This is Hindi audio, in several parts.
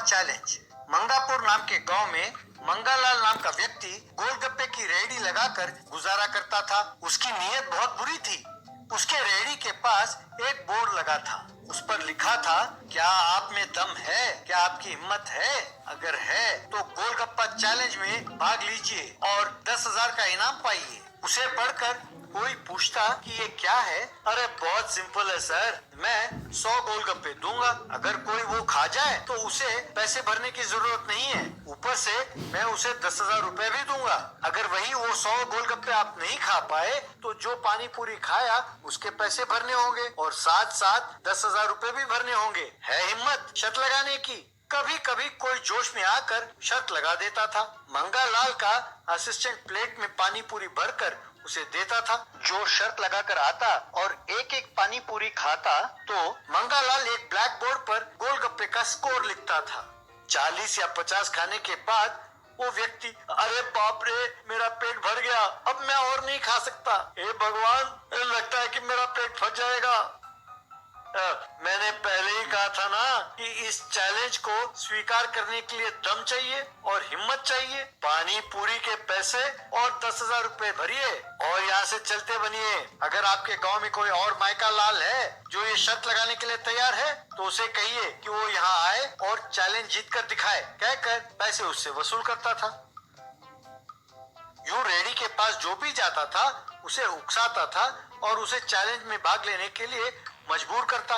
चैलेंज। मंगापुर नाम के गांव में मंगालाल नाम का व्यक्ति गोलगप्पे की रेहड़ी लगाकर गुजारा करता था। उसकी नीयत बहुत बुरी थी। उसके रेहड़ी के पास एक बोर्ड लगा था। उस पर लिखा था, क्या आप में दम है? क्या आपकी हिम्मत है? अगर है तो गोलगप्पा चैलेंज में भाग लीजिए और 10,000 का इनाम पाइए। उसे पढ़कर कोई पूछता कि ये क्या है? अरे बहुत सिंपल है सर, मैं 100 गोलगप्पे दूंगा। अगर कोई वो खा जाए तो उसे पैसे भरने की जरूरत नहीं है। ऊपर से मैं उसे 10,000 रुपए भी दूंगा। अगर वही वो 100 गोलगप्पे आप नहीं खा पाए तो जो पानी पूरी खाया उसके पैसे भरने होंगे और साथ साथ 10,000 रुपए भी भरने होंगे। है हिम्मत शर्त लगाने की? कभी कभी कोई जोश में आकर शर्त लगा देता था। मंगालाल का असिस्टेंट प्लेट में पानी पूरी भरकर उसे देता था। जो शर्त लगाकर आता और एक एक पानी पूरी खाता तो मंगालाल एक ब्लैक बोर्ड पर गोलगप्पे का स्कोर लिखता था। 40 या 50 खाने के बाद वो व्यक्ति, अरे बाप रे, मेरा पेट भर गया, अब मैं और नहीं खा सकता। हे भगवान, लगता है कि मेरा पेट फट जाएगा। मैंने पहले ही कहा था ना कि इस चैलेंज को स्वीकार करने के लिए दम चाहिए और हिम्मत चाहिए। पानी पूरी के पैसे और 10,000 रुपए भरिए और यहाँ से चलते बनिए। अगर आपके गांव में कोई और मायका लाल है जो ये शर्त लगाने के लिए तैयार है तो उसे कहिए कि वो यहाँ आए और चैलेंज जीत कर दिखाए। कहकर पैसे उससे वसूल करता था। यूं रेडी के पास जो भी जाता था उसे उकसाता था और उसे चैलेंज में भाग लेने के लिए मजबूर करता।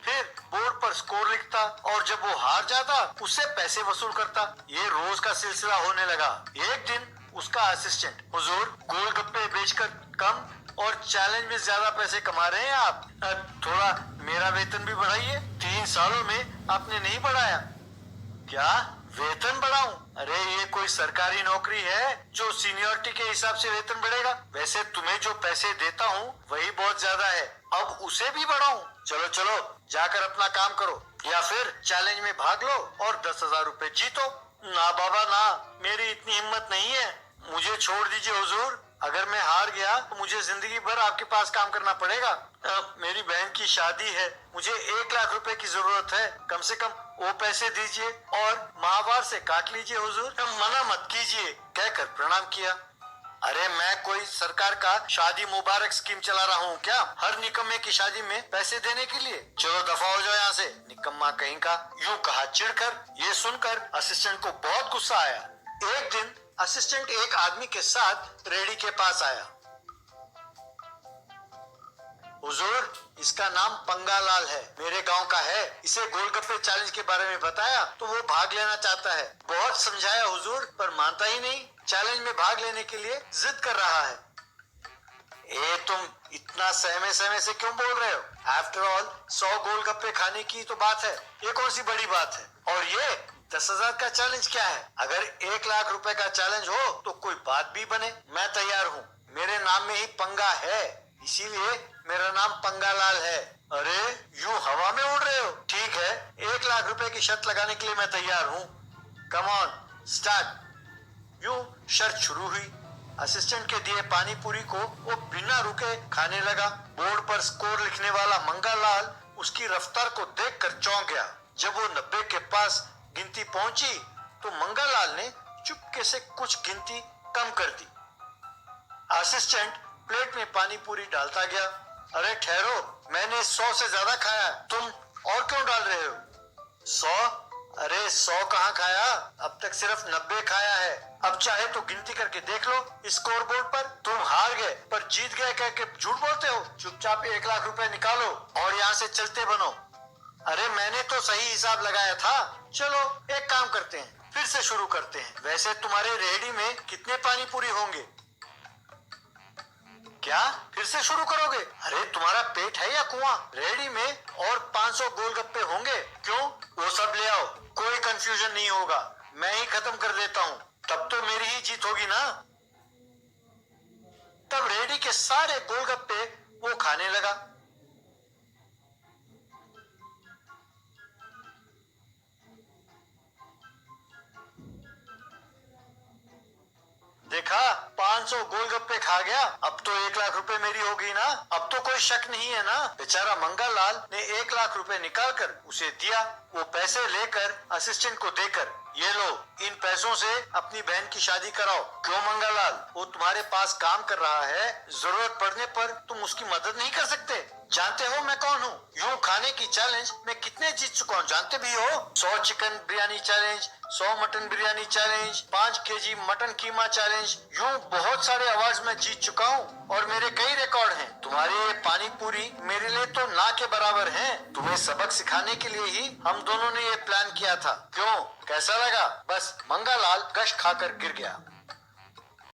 फिर बोर्ड पर स्कोर लिखता और जब वो हार जाता उससे पैसे वसूल करता। ये रोज का सिलसिला होने लगा। एक दिन उसका असिस्टेंट, हुजूर, गोलगप्पे बेचकर कम और चैलेंज में ज्यादा पैसे कमा रहे हैं आप, थोड़ा मेरा वेतन भी बढ़ाइए। 3 सालों में आपने नहीं बढ़ाया। क्या वेतन बढ़ाऊं? अरे ये कोई सरकारी नौकरी है जो सीनियरिटी के हिसाब से वेतन बढ़ेगा? वैसे तुम्हें जो पैसे देता हूँ वही बहुत ज्यादा है, अब उसे भी बढ़ाऊं? चलो चलो, जाकर अपना काम करो या फिर चैलेंज में भाग लो और 10,000 रुपए जीतो। ना बाबा ना, मेरी इतनी हिम्मत नहीं है, मुझे छोड़ दीजिए हुजूर। अगर मैं हार गया तो मुझे जिंदगी भर आपके पास काम करना पड़ेगा। मेरी बहन की शादी है, मुझे 1 लाख रुपए की जरूरत है। कम से कम वो पैसे दीजिए और माहवार से काट लीजिए हुजूर। मना मत कीजिए, कहकर प्रणाम किया। अरे मैं कोई सरकार का शादी मुबारक स्कीम चला रहा हूँ क्या, हर निकम्मे की शादी में पैसे देने के लिए? चलो दफा हो जाओ यहाँ से, निकम्मा कहीं का। यूं कहा चिढ़कर। ये सुनकर असिस्टेंट को बहुत गुस्सा आया। एक दिन असिस्टेंट एक आदमी के साथ रेडी के पास आया। हुजूर, इसका नाम पंगालाल है, मेरे गांव का है। इसे गोलगप्पे चैलेंज के बारे में बताया तो वो भाग लेना चाहता है। बहुत समझाया हुजूर, पर मानता ही नहीं। चैलेंज में भाग लेने के लिए जिद कर रहा है। तुम इतना सहमे सहमे से क्यों बोल रहे हो? आफ्टर ऑल 100 गोलगप्पे खाने की तो बात है, ये कौन सी बड़ी बात है? और ये 10,000 का चैलेंज क्या है? अगर 1 लाख रुपए का चैलेंज हो तो कोई बात भी बने, मैं तैयार हूँ। मेरे नाम में ही पंगा है, इसीलिए मेरा नाम पंगालाल है। अरे यूं हवा में उड़ रहे हो? ठीक है, 1 लाख रुपए की शर्त लगाने के लिए मैं तैयार हूँ। Come on, start. यूं शर्त शुरू हुई। असिस्टेंट के दिए पानी पूरी को वो बिना रुके खाने लगा। बोर्ड पर स्कोर लिखने वाला मंगालाल उसकी रफ्तार को देखकर चौंक गया। जब वो 90 के पास गिनती पहुंची तो मंगालाल ने चुपके से कुछ गिनती कम कर दी। असिस्टेंट प्लेट में पानी पूरी डालता गया। अरे ठहरो, मैंने 100 से ज्यादा खाया, तुम और क्यों डाल रहे हो? 100? अरे 100 कहाँ खाया, अब तक सिर्फ 90 खाया है। अब चाहे तो गिनती करके देख लो स्कोर बोर्ड पर। तुम हार गए पर जीत गए कह के झूठ बोलते हो। चुपचाप 1 लाख रुपए निकालो और यहाँ से चलते बनो। अरे मैंने तो सही हिसाब लगाया था। चलो एक काम करते हैं, फिर से शुरू करते हैं। वैसे तुम्हारे रेहड़ी में कितने पानी पूरी होंगे? क्या फिर से शुरू करोगे? अरे तुम्हारा पेट है या कुआं? रेहड़ी में और 500 गोलगप्पे होंगे। क्यों? वो सब ले आओ, कोई कंफ्यूजन नहीं होगा, मैं ही खत्म कर देता हूँ। तब तो मेरी ही जीत होगी ना। तब रेहड़ी के सारे गोलगप्पे वो खाने लगा। देखा, 500 500 गोलगप्पे खा गया, अब तो 1 लाख रुपए मेरी हो गई ना। अब तो कोई शक नहीं है ना। बेचारा मंगालाल ने 1 लाख रुपए निकालकर उसे दिया। वो पैसे लेकर असिस्टेंट को देकर, ये लो, इन पैसों से अपनी बहन की शादी कराओ। क्यों मंगालाल, वो तुम्हारे पास काम कर रहा है, जरूरत पड़ने पर तुम उसकी मदद नहीं कर सकते? जानते हो मैं कौन हूँ? यूं खाने की चैलेंज मैं कितने जीत चुका हूँ जानते भी हो? 100 chicken biryani challenge, 100 mutton biryani challenge, 5 KG mutton keema challenge, यूं बहुत सारे अवार्ड्स मैं जीत चुका हूँ और मेरे कई रिकॉर्ड हैं। तुम्हारी ये पानी पूरी मेरे लिए तो ना के बराबर है। तुम्हें सबक सिखाने के लिए ही हम दोनों ने ये प्लान किया था। क्यों, कैसा लगा? बस मंगालाल गश खाकर गिर गया।